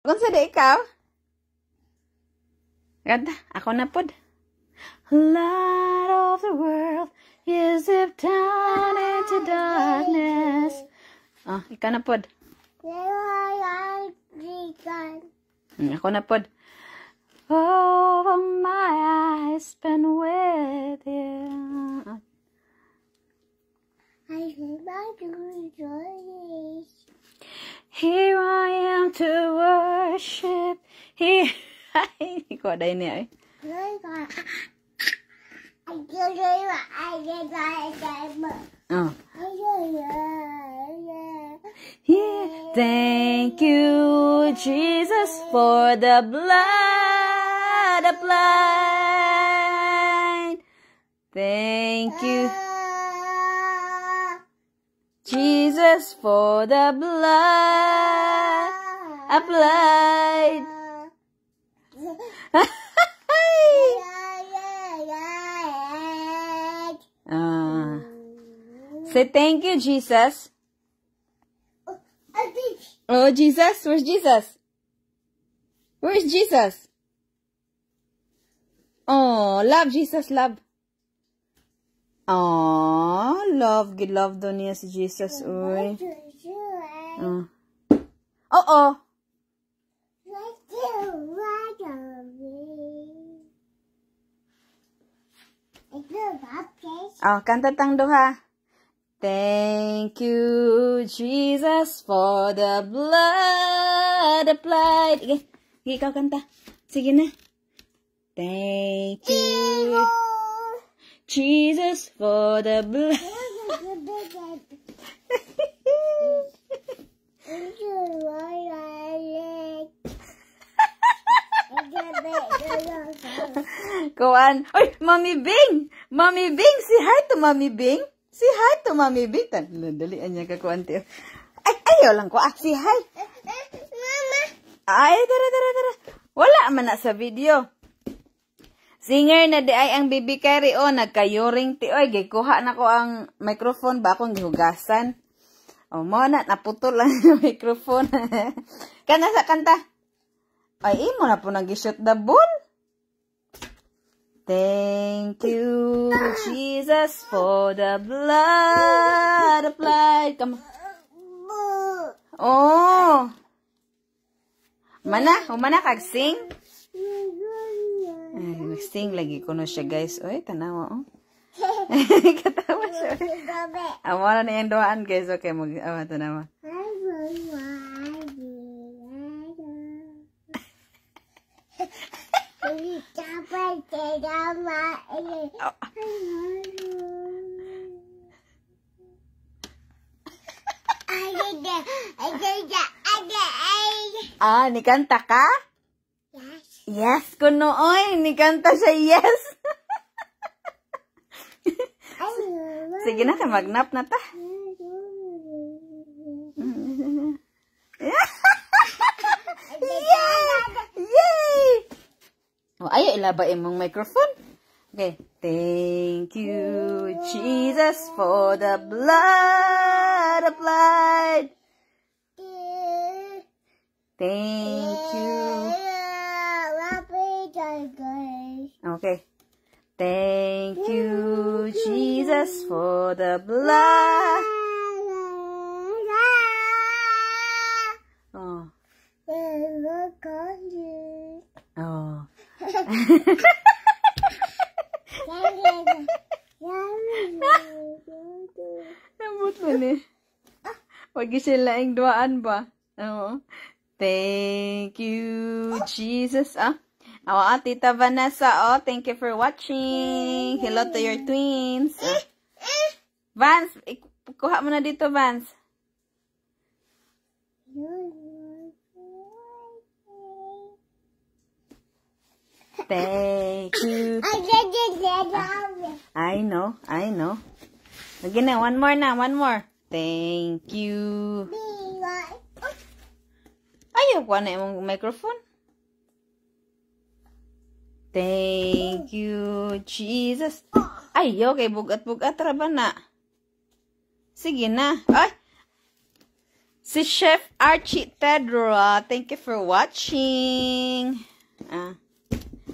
Kung sa di ikaw? Ganda, ako na pod. Light of the world, you zip down into darkness. Oh, ikaw na pod. Ako na pod. Over my eyes spent with you. I should like to rejoice. Here I am to worship. Here Ikaw day niya eh. Oh. Yeah. Thank you, Jesus, for the blood applied. Thank you, Jesus, for the blood applied. Say thank you, Jesus. Oh, Jesus? Where's Jesus? Where's Jesus? Oh, love Jesus, love. Oh, love. Love daw niya si Jesus. Uy. Oh. Oh, kanta tang duha. Thank you, Jesus, for the blood applied. Sige, ikaw kanta. Sige na. Thank you, Jesus, for the blood. Kuan. Oy, Mommy Bing! Mommy Bing! Say hi to Mommy Bing! Say hi to Mommy Bing! Dalian niya kakuan tiyo. Ay, ayaw lang ko. Say hi! Mama! Ay, tara. Wala man na sa video. Singer na di ay ang baby carry. O, nagkayuring ti. Oy, gikuha na ko ang microphone ba akong gihugasan. O, mo na, naputol lang yung microphone. Kana sa kanta. Ay, imo na po nag-shoot the ball. Thank you, Jesus, for the blood applied. Come on. Oh. Umana kag sing. Ay, mag-sing lagi ko no siya, guys. Oy, tanawa, oh. Katawa siya. Awala na yung doaan, guys. Okay, tanawa. Nikanta ka? Yes. Yes, kuno oy. Nikanta siya, yes. Sige na, magnap na ta. Yay! Oh, ayaw ilaba imong microphone. Okay. Thank you, Jesus, for the blood applied. Thank you. Okay. Thank you, Jesus, for the blood. Oh. Oh. Nambut mo ni. Wag sila ang duaan ba? Oo. Thank you, Jesus. Tita Vanessa, thank you for watching. Hello to your twins. Vance, kuha mo na dito, Vance. Thank you. I know. Again na, one more. Thank you. Ayaw ko na yung microphone. Thank you, Jesus. Ayaw, kay bugat-bugat ra ba na? Sige na. Ay! Si Chef Archie Pedro, thank you for watching.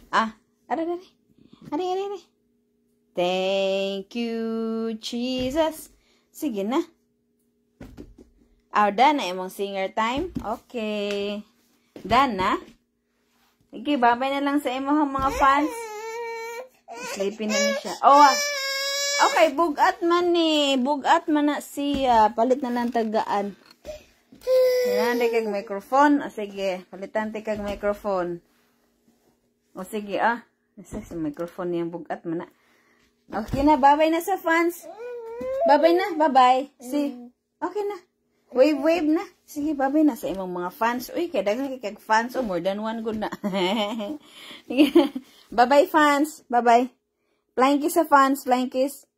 Ari. Thank you, Jesus. Sige na. Done na imong singer time. Okay. Done na. Sige, babay na lang sa imong mga fans. Sleepy na siya. Okay, bugat man ni. Bugat man na siya. Palit na lang tagaan. Yan, di kag microphone. Sige, palitan ti kag microphone. Sige, Nasa sa microphone niyang bugat man na. Okay na, babay na sa fans. Babay na, babay. Okay na. Wave na. Sige, babay na sa imong mga fans. Uy, kaya dagang kag fans. More than one good na. Bye-bye, fans. Bye-bye. Flying kiss sa fans. Flying kiss.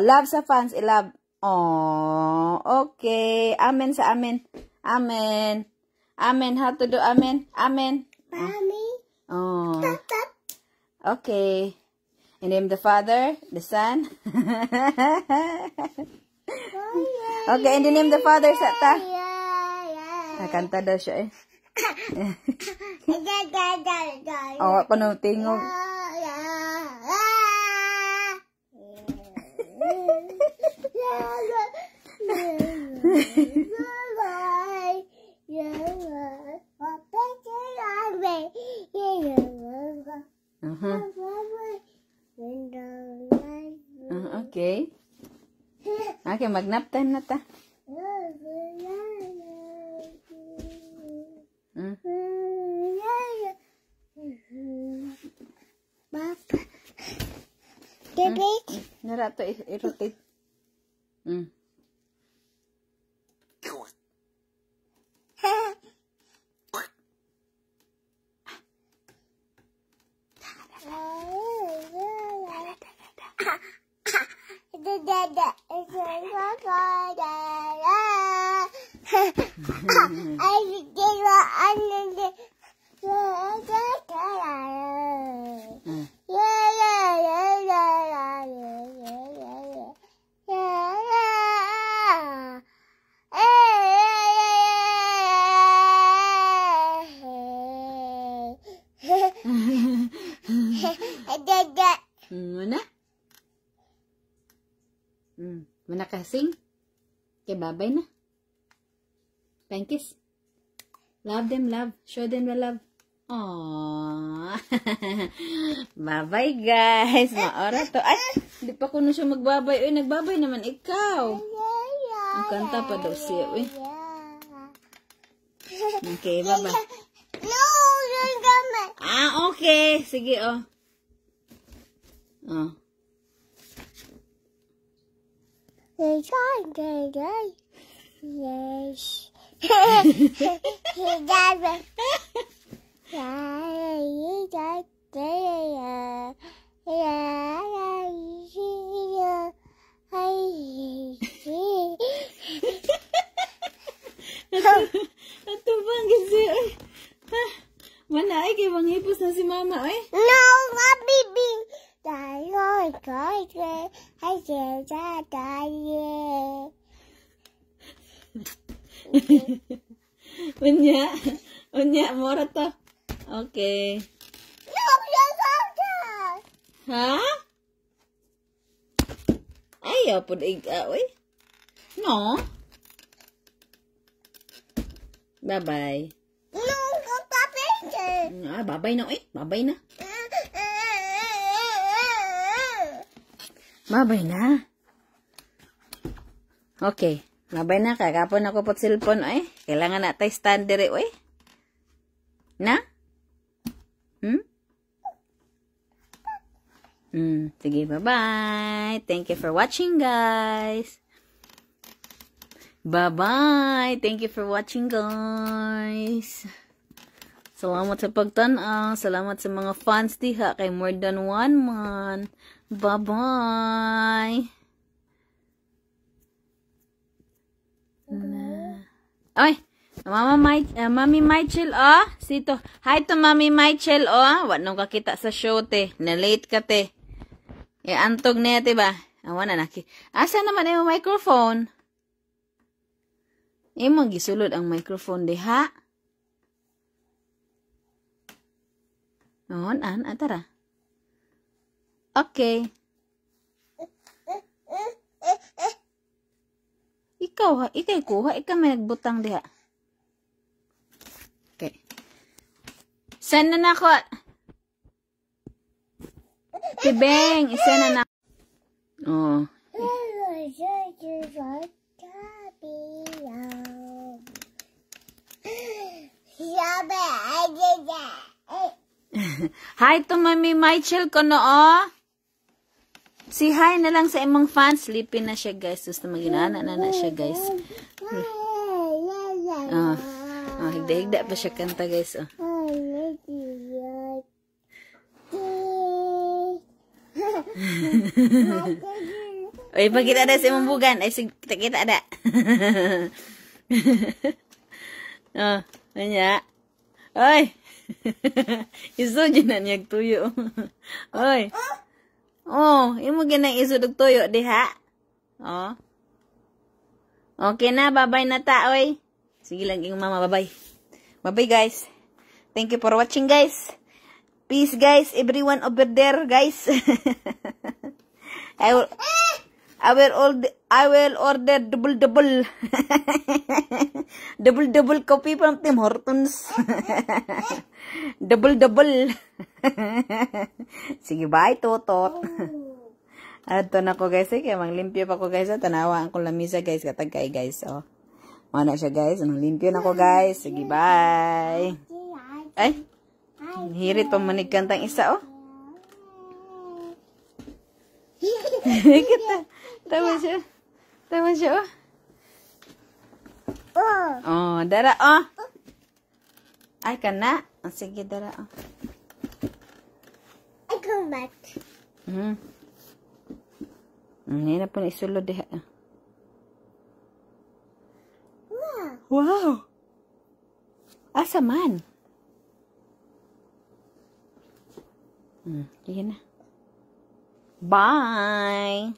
Love sa fans. I-love. Okay. Amen sa amen. Amen. Amen. How to do amen? Amen. Mommy. Okay. In the name of the Father, the Son. Okay, in the name of the Father, Sata. Nakanta daw siya eh. Ako nung tingog. Okay. Okay, mag-nap time na ta. Nara to i-rotate. Mana? Mana kasing? Okay, babay na. Thank you. Love them, love. Show them the love. Aww. Bye-bye, guys. Maora to. Ay, di pa ko na siya magbabay. Uy, nagbabay naman ikaw. Ang kanta pa daw siya. Uy. Okay, bye-bye. No, you're gonna. Okay. Sige, Yes. Ato bang kasi, mana ay kay bang hipos na si mama, ay? No, baby. Unya, mora to. Okay. No, you're so. Ha? Ayaw po oy. No. Bye-bye. No, papi. Bye-bye na, eh. Bye-bye na. Bye-bye na. Okay. Bye-bye na. Kagapon ako po cellphone, eh. Kailangan na tayo stand dire, eh. Na? Sige, bye-bye. Thank you for watching, guys. Bye-bye. Thank you for watching, guys. Salamat sa pagtanaw. Salamat sa mga fans diha kay more than 1 month. Bye-bye. Ay, Mami Michael, Sito. Hi to Mami Michael, Wa nung kakita sa show, te. Na-late ka, te. Antog niya, te ba? Awan na naki. Asa naman yung microphone? Imong gisulod ang microphone diha. On, tara. Okay. Ikaw kuha, ikaw may nagbutang diha. Okay. Send na nako. Tibeng, isend na nako. Oh. Hi to Mami Michael ko no, oh. Si hi na lang sa imong fans. Sleepy na siya, guys. Gusto maginana na siya, guys. Higda-higda pa siya kanta, guys. Oh. Oy, pagkita ada sa imong bugan. Ay, kita ada. Anya. Oy. Iso dyan na niyag tuyo. Oy. Oh, imo ginang iso og tuyo diha. Oh. Okay na, bye-bye na ta, oy. Sige lang ing mama, bye-bye. Bye-bye, guys. Thank you for watching, guys. Peace, guys. Everyone over there, guys. I will order double. double coffee from Tim Hortons. double. Sige, bye, totot. Ato na ko, guys. Kaya manglimpyo pa ko, guys. Tanawa ang lamisa, guys. Katagkay, guys. Oh. Mana siya, guys. Manglimpyo na ko, guys. Sige, bye. Ay. Hirit pa manigkantang isa, oh. Kita. Tawa siya, oh. Oh, dara, oh. Ay, kana. Oh, sige, dara, oh. I come back. Hindi na po na isulod diha. Wow. Asa man? Sige na. Bye!